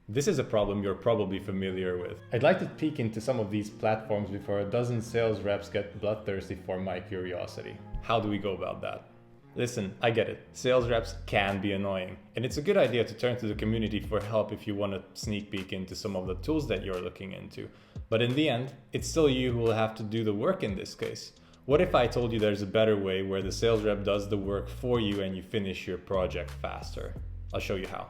This is a problem you're probably familiar with. I'd like to peek into some of these platforms before a dozen sales reps get bloodthirsty for my curiosity. How do we go about that? Listen, I get it. Sales reps can be annoying, and it's a good idea to turn to the community for help if you want to sneak peek into some of the tools that you're looking into. But in the end, it's still you who will have to do the work in this case. What if I told you there's a better way where the sales rep does the work for you and you finish your project faster? I'll show you how.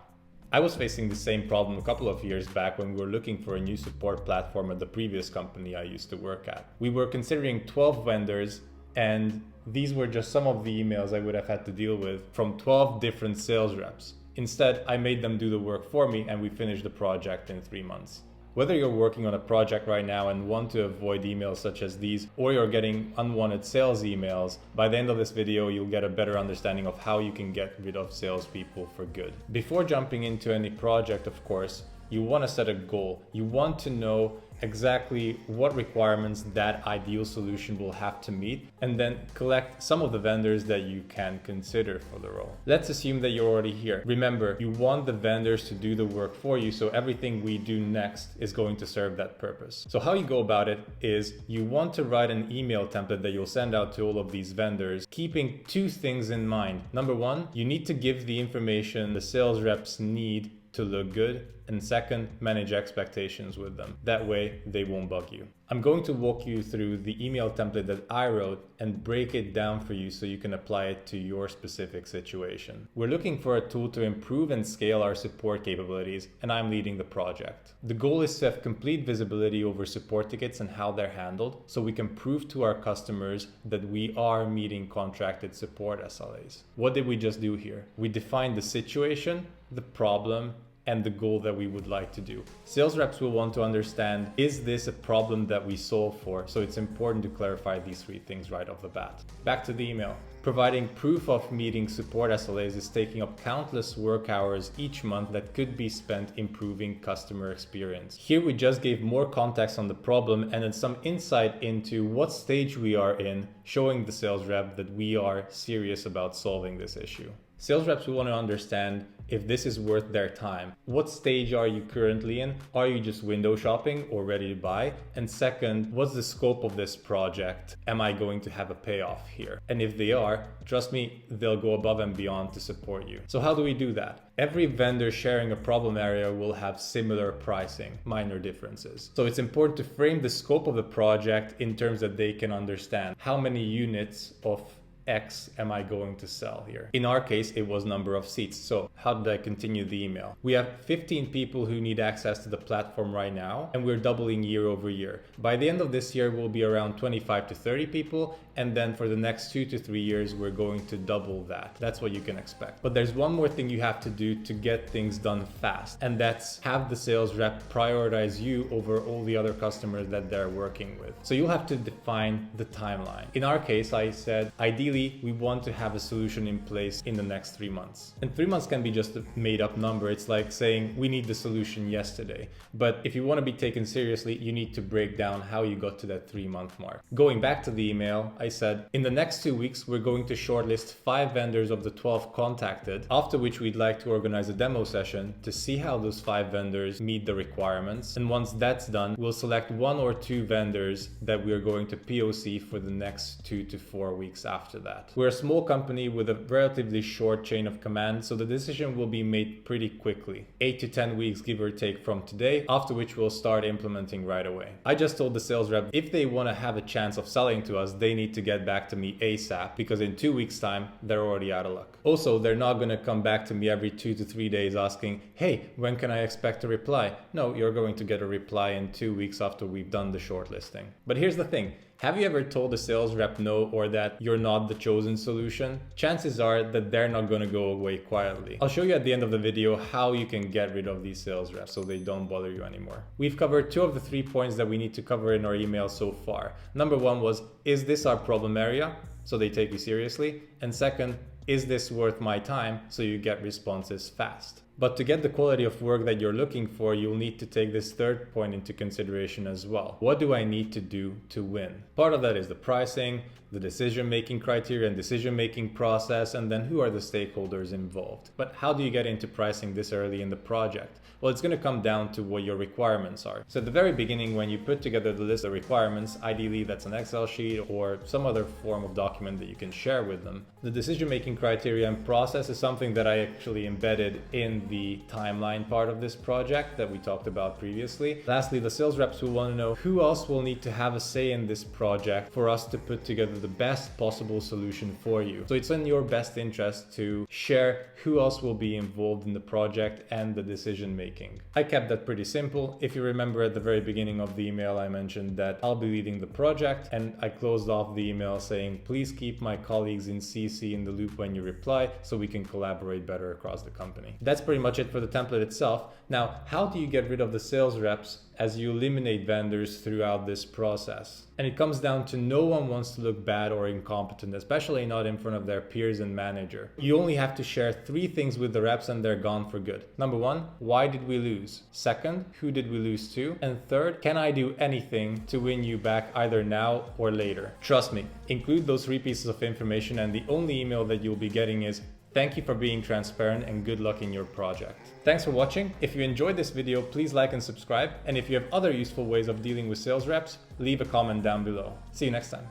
I was facing the same problem a couple of years back when we were looking for a new support platform at the previous company I used to work at. We were considering 12 vendors, and these were just some of the emails I would have had to deal with from 12 different sales reps. Instead, I made them do the work for me and we finished the project in 3 months. Whether you're working on a project right now and want to avoid emails such as these, or you're getting unwanted sales emails, by the end of this video, you'll get a better understanding of how you can get rid of salespeople for good. Before jumping into any project, of course, you want to set a goal. You want to know exactly what requirements that ideal solution will have to meet, and then collect some of the vendors that you can consider for the role. Let's assume that you're already here. Remember, you want the vendors to do the work for you, so everything we do next is going to serve that purpose. So how you go about it is you want to write an email template that you'll send out to all of these vendors, keeping 2 things in mind. Number 1, you need to give the information the sales reps need to look good, and second, manage expectations with them. That way they won't bug you. I'm going to walk you through the email template that I wrote and break it down for you so you can apply it to your specific situation. We're looking for a tool to improve and scale our support capabilities, and I'm leading the project. The goal is to have complete visibility over support tickets and how they're handled, so we can prove to our customers that we are meeting contracted support SLAs. What did we just do here? We defined the situation, the problem, and the goal that we would like to do. Sales reps will want to understand, is this a problem that we solve for? So it's important to clarify these 3 things right off the bat. Back to the email. Providing proof of meeting support SLAs is taking up countless work hours each month that could be spent improving customer experience. Here we just gave more context on the problem and then some insight into what stage we are in, showing the sales rep that we are serious about solving this issue. Sales reps will want to understand if this is worth their time. What stage are you currently in? Are you just window shopping or ready to buy? And second, what's the scope of this project? Am I going to have a payoff here? And if they are, trust me, they'll go above and beyond to support you. So how do we do that? Every vendor sharing a problem area will have similar pricing, minor differences. So it's important to frame the scope of the project in terms that they can understand. How many units of X am I going to sell here? In our case, it was number of seats. So how did I continue the email? We have 15 people who need access to the platform right now, and we're doubling year over year. By the end of this year, we'll be around 25 to 30 people. And then for the next 2 to 3 years, we're going to double that. That's what you can expect. But there's one more thing you have to do to get things done fast. And that's have the sales rep prioritize you over all the other customers that they're working with. So you'll have to define the timeline. In our case, I said, ideally, we want to have a solution in place in the next 3 months. And 3 months can be just a made up number. It's like saying we need the solution yesterday. But if you want to be taken seriously, you need to break down how you got to that 3-month mark. Going back to the email, I said, in the next 2 weeks, we're going to shortlist 5 vendors of the 12 contacted, after which we'd like to organize a demo session to see how those 5 vendors meet the requirements. And once that's done, we'll select 1 or 2 vendors that we're going to POC for the next 2 to 4 weeks after that. We're a small company with a relatively short chain of command, so the decision will be made pretty quickly. 8 to 10 weeks, give or take, from today, after which we'll start implementing right away. I just told the sales rep if they want to have a chance of selling to us, they need to get back to me ASAP, because in 2 weeks time, they're already out of luck. Also, they're not going to come back to me every 2 to 3 days asking, hey, when can I expect a reply? No, you're going to get a reply in 2 weeks after we've done the shortlisting. But here's the thing. Have you ever told a sales rep no, or that you're not the chosen solution? Chances are that they're not going to go away quietly. I'll show you at the end of the video how you can get rid of these sales reps so they don't bother you anymore. We've covered 2 of the 3 points that we need to cover in our email so far. Number 1 was, is this our problem area? So they take you seriously. And second, is this worth my time? So you get responses fast. But to get the quality of work that you're looking for, you'll need to take this third point into consideration as well. What do I need to do to win? Part of that is the pricing, the decision-making criteria and decision-making process, and then who are the stakeholders involved. But how do you get into pricing this early in the project? Well, it's going to come down to what your requirements are. So at the very beginning, when you put together the list of requirements, ideally that's an Excel sheet or some other form of document that you can share with them, the decision-making criteria and process is something that I actually embedded in the timeline part of this project that we talked about previously. Lastly, the sales reps will want to know who else will need to have a say in this project for us to put together the best possible solution for you. So it's in your best interest to share who else will be involved in the project and the decision making. I kept that pretty simple. If you remember at the very beginning of the email, I mentioned that I'll be leading the project, and I closed off the email saying, please keep my colleagues in CC in the loop when you reply so we can collaborate better across the company. That's pretty much it for the template itself. Now, how do you get rid of the sales reps as you eliminate vendors throughout this process? And it comes down to no one wants to look bad or incompetent, especially not in front of their peers and manager. You only have to share 3 things with the reps and they're gone for good. Number 1, why did we lose? Second, who did we lose to? And third, can I do anything to win you back either now or later? Trust me, include those 3 pieces of information, and the only email that you'll be getting is, thank you for being transparent and good luck in your project. Thanks for watching. If you enjoyed this video, please like and subscribe. And if you have other useful ways of dealing with sales reps, leave a comment down below. See you next time.